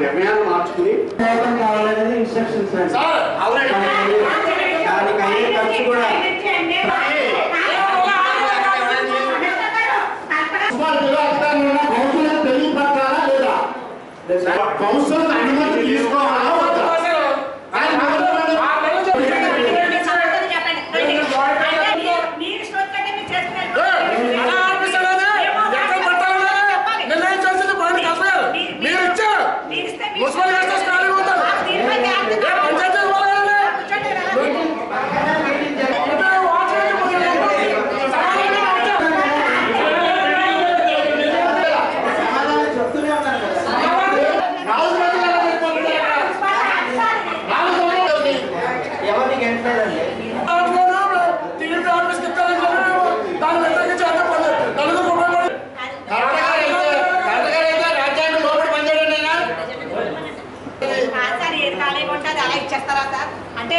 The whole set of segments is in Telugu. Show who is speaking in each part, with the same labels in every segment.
Speaker 1: నిర్ణయాలు మార్చుకుని కావాలనేది ఇన్స్ట్రక్షన్స్ దానికి అయ్యే ఖర్చు కూడా తెలియపట్టాలా లేదా కౌన్సిల్ అనుమతి తీసుకోవాలా వద్దా
Speaker 2: అంటే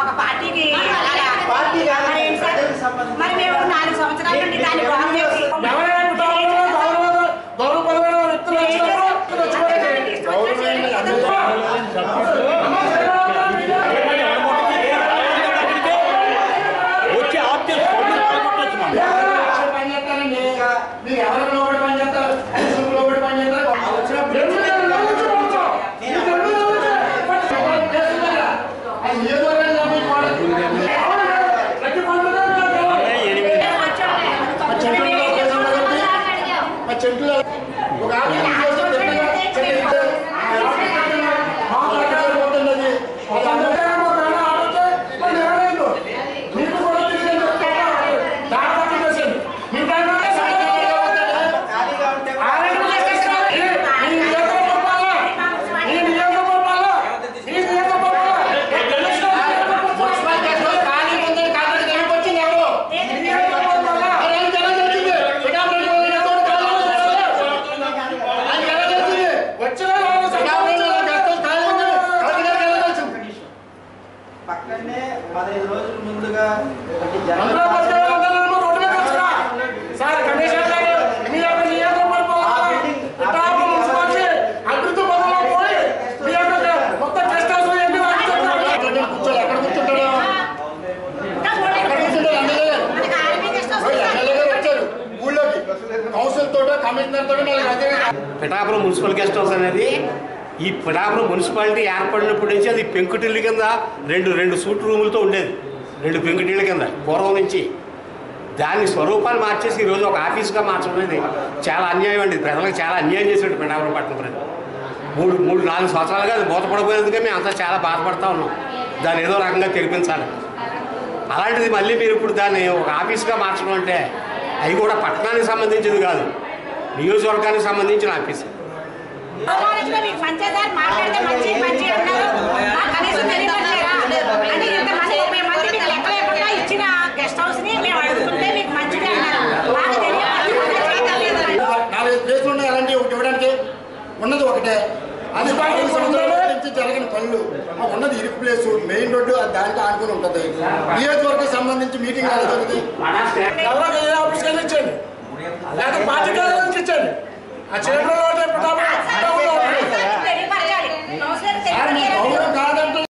Speaker 2: ఒక పార్టీకి మరి మేము 4 సంవత్సరాల నుండి దాన్ని బాగు చేసి
Speaker 1: పక్కనే 15 రోజుల ముందుగా
Speaker 3: పిఠాపురం మున్సిపల్ గెస్ట్ హౌస్ అనేది ఈ పిఠాపురం మున్సిపాలిటీ ఏర్పడినప్పటి నుంచి అది పెంకుటిల్లు కింద రెండు సూట్ రూములతో ఉండేది, 2 పెంకుటిళ్ళ కింద పూర్వం నుంచి. దాన్ని స్వరూపాలు మార్చేసి ఈరోజు ఒక ఆఫీస్గా మార్చడం అనేది చాలా అన్యాయం అండి. ప్రజలకు చాలా అన్యాయం చేసాడు పిఠాపురం పట్టణ ప్రజలు. 3-4 సంవత్సరాలుగా అది మూతపడిపోయేందుకే మేము అంతా చాలా బాధపడుతూ ఉన్నాం. దాన్ని ఏదో రకంగా తెరిపించాలి. అలాంటిది మళ్ళీ మీరు ఇప్పుడు దాన్ని ఒక ఆఫీస్గా మార్చడం అంటే అవి కూడా పట్టణానికి సంబంధించింది కాదు, నియోజకవర్గానికి సంబంధించిన ఆఫీస్.
Speaker 1: ఉన్నది ఒకటే, అది నుంచి జరిగిన పనులు ఉన్నది ఇరుకు ప్లేసు, మెయిన్ రోడ్డు దానికి ఆనుకుని ఉంటుంది. నియోజకవర్గం సంబంధించి మీటింగ్ జరుగుతుంది. ఇచ్చాడు ఆ చైర్మన్